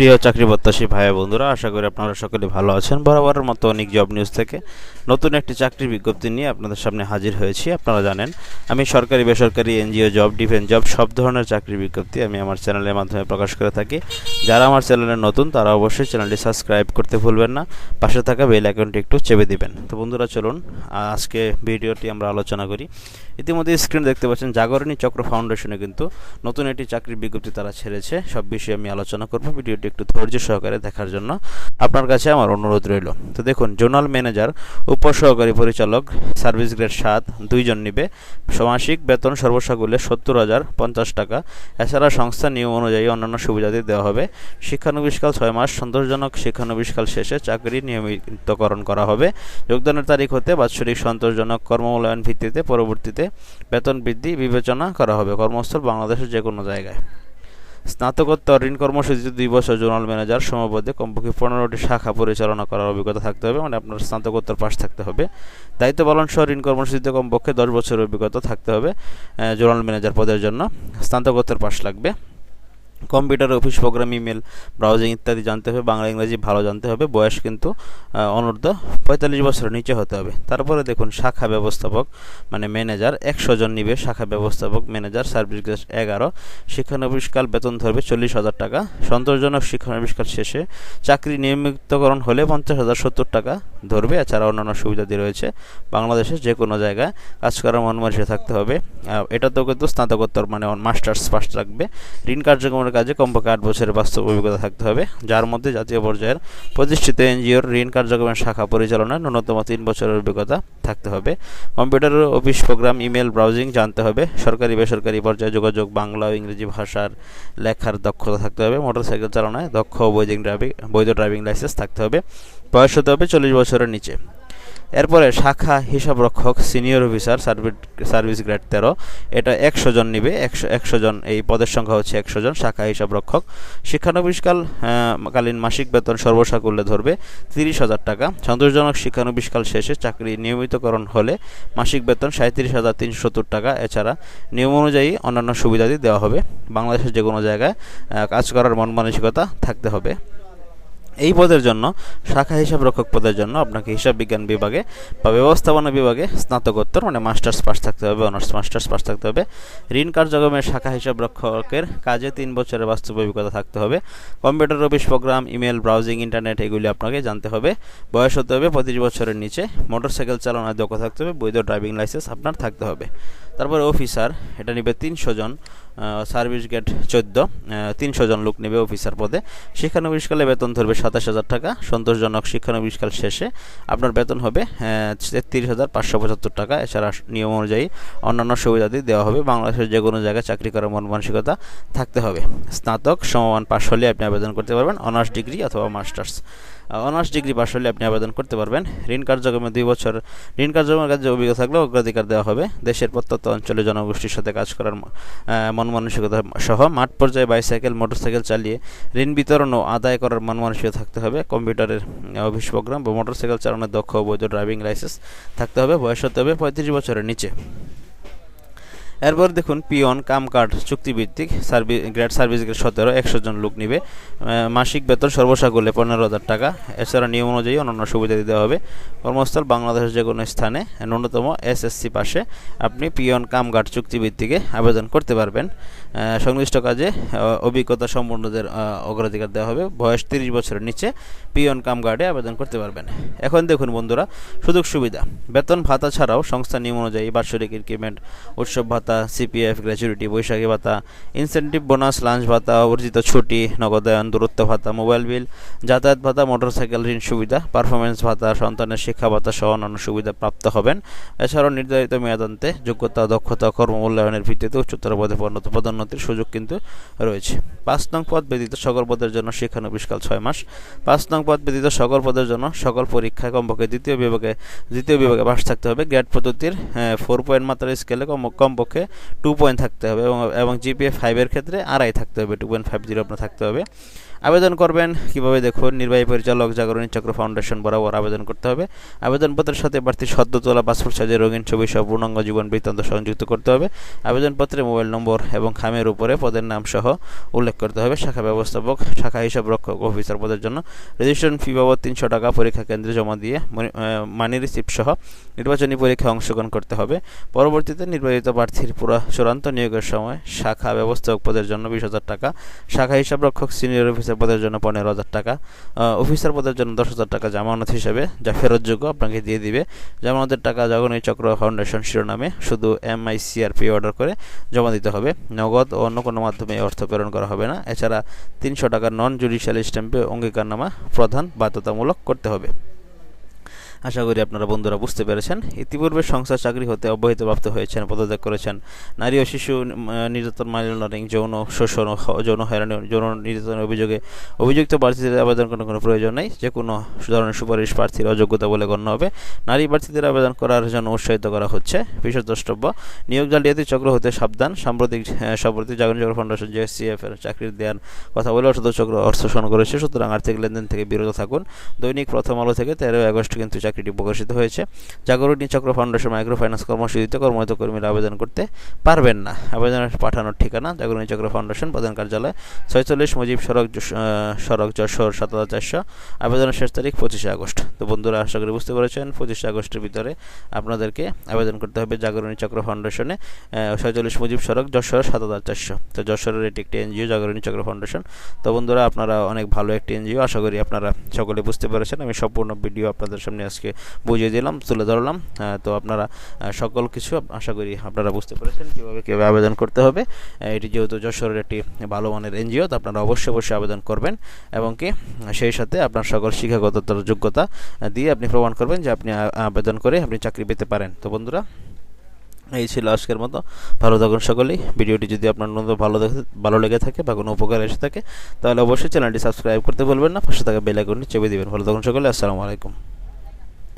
প্রিয় চাকরি প্রত্যাশী ভাই বন্ধুরা, আশা করি আপনারা সকলে ভালো আছেন। বরাবরের মতো অনেক জব নিউজ থেকে নতুন একটি চাকরির বিজ্ঞপ্তি নিয়ে আপনাদের সামনে হাজির হয়েছি। আপনারা জানেন আমি সরকারি, বেসরকারি, এনজিও জব, ডিফেন্স জব সব ধরনের চাকরির বিজ্ঞপ্তি আমি আমার চ্যানেলের মাধ্যমে প্রকাশ করে থাকি। যারা আমার চ্যানেলে নতুন তারা অবশ্যই চ্যানেলটি সাবস্ক্রাইব করতে ভুলবেন না, পাশে থাকা বেল আইকনটি একটু চেপে দিবেন। তো বন্ধুরা, চলুন আজকে ভিডিওটি আমরা আলোচনা করি। ইতিমধ্যে স্ক্রিন দেখতে পাচ্ছেন, জাগরণী চক্র ফাউন্ডেশনে কিন্তু নতুন একটি চাকরির বিজ্ঞপ্তি তারা ছেড়েছে। সব বিষয়ে আমি আলোচনা করব। ভিডিওটি একটু ধৈর্য সহকারে দেখার জন্য আপনার কাছে আমার অনুরোধ রইল। তো দেখুন, জোনাল ম্যানেজার, উপসহকারী পরিচালক, সার্ভিস গ্রেড 7, 2 জন নিবে। মাসিক বেতন সর্বসাকুল্যে 70,050 টাকা। এছাড়া সংস্থা নিয়ম অনুযায়ী অন্যান্য সুবিধাদি দেওয়া হবে। শিক্ষানবিশকাল 6 মাস। সন্তোষজনক শিক্ষানবিশকাল শেষে চাকরি নিয়মিতকরণ করা হবে। যোগদানের তারিখ হতে বাৎসরিক সন্তোষজনক কর্মমূল্যায়ন ভিত্তিতে পরবর্তীতে বেতন বৃদ্ধি বিবেচনা করা হবে। কর্মস্থল বাংলাদেশের যে কোনো জায়গায়। স্নাতকোত্তর ঋণ কর্মসূচিতে 2 বছর জোনাল ম্যানেজার সমপদে কমপক্ষে 15টি শাখা পরিচালনা করার অভিজ্ঞতা থাকতে হবে, মানে আপনার স্নাতকোত্তর পাস থাকতে হবে। দায়িত্ব পালন সহ ঋণ কর্মসূচিতে কমপক্ষে 10 বছরের অভিজ্ঞতা থাকতে হবে। জোনাল ম্যানেজার পদের জন্য স্নাতকোত্তর পাস লাগবে। Computer, office program, email, browsing ইত্যাদি জানতে হবে। বাংলা ইংরেজি ভালো জানতে হবে। বয়স কিন্তু অনূর্ধ্ব 45 বছরের নিচে হতে হবে। তারপরে দেখুন, শাখা ব্যবস্থাপক মানে ম্যানেজার 100 জন নিবে। শাখা ব্যবস্থাপক ম্যানেজার, সার্ভিস গ্রেড 11। শিক্ষানবিশকাল বেতন ধরবে 40,000 টাকা। সন্তোষজনক শিক্ষানবিশকাল শেষে চাকরি নিয়মিতকরণ হলে 50,070 টাকা ধরবে। এছাড়া অন্যান্য সুবিধাদি রয়েছে। বাংলাদেশের যে কোনো জায়গায় কাজ করার মন মানসিক থাকতে হবে। এটাতেও কিন্তু স্নাতকোত্তর মানে মাস্টার্স পাস লাগবে। ঋণ কার্যক্রমের কাজে কমপক্ষে 8 বছরের বাস্তব অভিজ্ঞতা থাকতে হবে, যার মধ্যে জাতীয় পর্যায়ের প্রতিষ্ঠিত এনজিওর ঋণ কার্যক্রমের শাখা পরিচালনায় ন্যূনতম 3 বছরের অভিজ্ঞতা থাকতে হবে। Computer, office program, email, browsing জানতে হবে। সরকারি বেসরকারি পর্যায়ে যোগাযোগ, বাংলা ও ইংরেজি ভাষার লেখার দক্ষতা থাকতে হবে। মোটরসাইকেল চালানোয় দক্ষ ও বৈধ ড্রাইভিং লাইসেন্স থাকতে হবে। বয়স হতে হবে 40 বছরের নিচে। এরপরে শাখা হিসাবরক্ষক সিনিয়র অফিসার, সার্ভিস গ্রেড 13। এটা 100 জন নিবে। 100 জন, এই পদের সংখ্যা হচ্ছে 100 জন। শাখা হিসাবরক্ষক শিক্ষানবিশকালীন মাসিক বেতন সর্বসাকুল্যে ধরবে 30,000 টাকা। সন্তোষজনক শিক্ষানবিশকাল শেষে চাকরি নিয়মিতকরণ হলে মাসিক বেতন 37,370 টাকা। এছাড়া নিয়ম অনুযায়ী অন্যান্য সুবিধাদি দেওয়া হবে। বাংলাদেশের যে কোনো জায়গায় কাজ করার মন মানসিকতা থাকতে হবে। এই পদের জন্য, শাখা হিসাব রক্ষক পদের জন্য আপনাকে হিসাব বিজ্ঞান বিভাগে বা ব্যবস্থাপনা বিভাগে স্নাতকোত্তর মানে মাস্টার্স পাস থাকতে হবে, অনার্স মাস্টার্স পাস থাকতে হবে। ঋণ কার্যক্রমের শাখা হিসাব রক্ষকের কাজে 3 বছরের বাস্তব অভিজ্ঞতা থাকতে হবে। Computer, office program, email, browsing, internet এগুলি আপনাকে জানতে হবে। বয়স হতে হবে 25 বছরের নিচে। মোটরসাইকেল চালানোর দক্ষ থাকতে হবে। বৈধ ড্রাইভিং লাইসেন্স আপনার থাকতে হবে। তারপরে অফিসার, এটা নিবে 300 জন। সার্ভিস গ্রেড 14, 300 জন লোক নেবে অফিসার পদে। শিক্ষানবিশকালে বেতন ধরবে 27,000 টাকা। সন্তোষজনক শিক্ষানবিশকাল শেষে আপনার বেতন হবে 33,575 টাকা। এছাড়া নিয়ম অনুযায়ী অন্যান্য সুবিধাদি দেওয়া হবে। বাংলাদেশের যে কোনো জায়গায় চাকরি করার মন মানসিকতা থাকতে হবে। স্নাতক সমমান পাশ হলে আপনি আবেদন করতে পারবেন। অনার্স ডিগ্রি অথবা মাস্টার্স। অনার্স ডিগ্রি পাশ হলে আপনি আবেদন করতে পারবেন। ঋণ কার্যক্রমে 2 বছর ঋণ কার্যক্রমের কাজে অভিজ্ঞতা থাকলে অগ্রাধিকার দেওয়া হবে। দেশের প্রত্যন্ত অঞ্চলে জনগোষ্ঠীর সাথে কাজ করার মন মানসিকতা সহ মাঠ পর্যায়ে বাইসাইকেল, মোটরসাইকেল চালিয়ে ঋণ বিতরণ ও আদায় করার মন মানসিকতা থাকতে হবে। কম্পিউটারের, অফিস প্রোগ্রাম বা মোটরসাইকেল চালানোর দক্ষ ও বৈধ ড্রাইভিং লাইসেন্স থাকতে হবে। বয়স হতে হবে 35 বছরের নিচে। এরপর দেখুন, পিয়ন কাম কার্ড চুক্তিভিত্তিক, সার্ভিস গ্রেড 17, 100 জন লোক নিবে। মাসিক বেতন সর্বসাকুল্যে 15,000 টাকা। এছাড়া নিয়ম অনুযায়ী অন্যান্য সুবিধা দিতে হবে। কর্মস্থল বাংলাদেশের যে কোনো স্থানে। ন্যূনতম এসএসসি পাশে আপনি পিয়ন কাম কার্ড চুক্তিভিত্তিকে আবেদন করতে পারবেন। সংশ্লিষ্ট কাজে অভিজ্ঞতা সম্পন্নদের অগ্রাধিকার দেওয়া হবে। বয়স 30 বছরের নিচে পিয়ন কাম কার্ডে আবেদন করতে পারবেন। এখন দেখুন বন্ধুরা, সুযোগ সুবিধা। বেতন ভাতা ছাড়াও সংস্থা নিয়ম অনুযায়ী বার্ষিক ইনক্রিমেন্ট, উৎসব ভাতা, সিপিএফ, গ্র্যাচুইটি, বৈশাখী ভাতা, ইনসেন্টিভ বোনাস, লাঞ্চ ভাতা, অর্জিত ছুটি, নগদায়ন, দূরত্ব ভাতা, মোবাইল বিল, যাতায়াত ভাতা, মোটরসাইকেল ঋণ সুবিধা, পারফরমেন্স ভাতা, সন্তানের শিক্ষা ভাতা সহ অন্যান্য সুবিধা প্রাপ্ত হবেন। এছাড়াও নির্ধারিত মেয়াদান্তে যোগ্যতা, দক্ষতা, কর্মমূল্যায়নের ভিত্তিতে উচ্চতর পদে পদোন্নতির সুযোগ কিন্তু রয়েছে। 5 নং পদ ব্যতীত সকল পদের জন্য শিক্ষানবিশকাল 6 মাস। 5 নং পদ ব্যতীত সকল পদের জন্য সকল পরীক্ষায় কমপক্ষে দ্বিতীয় বিভাগে পাস থাকতে হবে। গ্রেড পদ্ধতির 4 পয়েন্ট মাত্রার স্কেলে কমপক্ষে 2 পয়েন্ট থাকতে হবে এবং জিপিএ 5 এর ক্ষেত্রে 2.5 থাকতে হবে। 2.50 আপনার থাকতে হবে। আবেদন করবেন কিভাবে দেখুন, নির্বাহী পরিচালক জাগরণী চক্র ফাউন্ডেশন বরাবর আবেদন করতে হবে। আবেদনপত্রের সাথে প্রার্থীর সদ্য তোলা পাসপোর্ট সাইজের রঙিন ছবি সহ পূর্ণাঙ্গ জীবন বৃত্তান্ত সংযুক্ত করতে হবে। আবেদনপত্রে মোবাইল নম্বর এবং খামের উপরে পদের নাম সহ উল্লেখ করতে হবে। শাখা ব্যবস্থাপক, শাখা হিসাব রক্ষক অফিসার পদের জন্য রেজিস্ট্রেশন ফি বাবদ 300 টাকা পরীক্ষা কেন্দ্রে জমা দিয়ে মানি রিসিপ্ট সহ নির্বাচনী পরীক্ষায় অংশগ্রহণ করতে হবে। পরবর্তীতে নির্বাচিত প্রার্থীর পুরো চূড়ান্ত নিয়োগের সময় শাখা ব্যবস্থাপক পদের জন্য 20,000 টাকা, শাখা হিসাব রক্ষক সিনিয়র অফিসার পদের জন্য 15,000 টাকা, অফিসার পদের জন্য 10,000 টাকা জামানত হিসেবে যা ফেরতযোগ্য আপনাকে দিয়ে দিবে। জামানতের টাকা জাগরণী চক্র ফাউন্ডেশন শিরোনামে শুধু MICRP অর্ডার করে জমা দিতে হবে। নগদ ও অন্য কোনো মাধ্যমে অর্থ প্রেরণ করা হবে না। এছাড়া 300 টাকার নন জুডিশিয়াল স্ট্যাম্পে অঙ্গীকারনামা প্রদান বাধ্যতামূলক করতে হবে। আশা করি আপনারা বন্ধুরা বুঝতে পেরেছেন। ইতিপূর্বে সংস্থার চাকরি হতে অব্যাহতিপ্রাপ্ত হয়েছেন, পদত্যাগ করেছেন, নারী ও শিশু নির্যাতন, মানি লন্ডারিং, যৌন শোষণ, যৌন হয়রানি, যৌন নির্যাতনের অভিযোগে অভিযুক্ত প্রার্থীদের আবেদন করার কোনো প্রয়োজন নেই। যে কোনো ধরনের সুপারিশ প্রার্থীর অযোগ্যতা বলে গণ্য হবে। নারী প্রার্থীদের আবেদন করার জন্য উৎসাহিত করা হচ্ছে। বিশেষ দ্রষ্টব্য, নিয়োগ জালিয়াতি চক্র হতে সাবধান। সম্প্রতি জাগরণী চক্র ফাউন্ডেশন JCF এর চাকরির দেওয়ার কথা বলে অর্থ চক্র অর্থ শোষণ করেছে, সুতরাং আর্থিক লেনদেন থেকে বিরত থাকুন। দৈনিক প্রথম আলো থেকে 13 আগস্ট কিন্তু চাকরিটি প্রকাশিত হয়েছে। জাগরণী চক্র ফাউন্ডেশন মাইক্রো ফাইন্যান্স কর্মসূচিতে কর্মরত কর্মীরা আবেদন করতে পারবেন না। আবেদনের পাঠানোর ঠিকানা জাগরণী চক্র ফাউন্ডেশন, প্রধান কার্যালয় 46 মুজিব সড়ক যশোর 7400। আবেদনের শেষ তারিখ 25 আগস্ট। তো বন্ধুরা আশা করি বুঝতে পেরেছেন, 25 আগস্টের ভিতরে আপনাদেরকে আবেদন করতে হবে জাগরণী চক্র ফাউন্ডেশনে, 46 মুজিব সড়ক যশোর 7400। তো যশোরের এটি একটি এনজিও, জাগরণী চক্র ফাউন্ডেশন। তো বন্ধুরা আপনারা অনেক ভালো একটি এনজিও, আশা করি আপনারা সকলে বুঝতে পেরেছেন। আমি সম্পূর্ণ ভিডিও আপনাদের সামনে আজকে বুঝিয়ে দিলাম, তুলে ধরলাম। তো আপনারা সকল কিছু আশা করি আপনারা বুঝতে পেরেছেন কীভাবে আবেদন করতে হবে। এটি যেহেতু যশোরের একটি ভালো মানের এনজিও, তো আপনারা অবশ্যই আবেদন করবেন এবং কি সেই সাথে আপনার সকল শিক্ষাগত যোগ্যতা দিয়ে আপনি প্রমাণ করবেন যে আপনি আবেদন করে আপনি চাকরি পেতে পারেন। তো বন্ধুরা এই ছিল আজকের মতো। ভালো থাকুন সকলেই। ভিডিওটি যদি আপনার ভালো লেগে থাকে বা কোনো উপকার এসে থাকে তাহলে অবশ্যই চ্যানেলটি সাবস্ক্রাইব করতে ভুলবেন না। পাশে থাকা বেল আইকনটি চেপে দিবেন। ভালো থাকুন সকলে। আসসালামু আলাইকুম।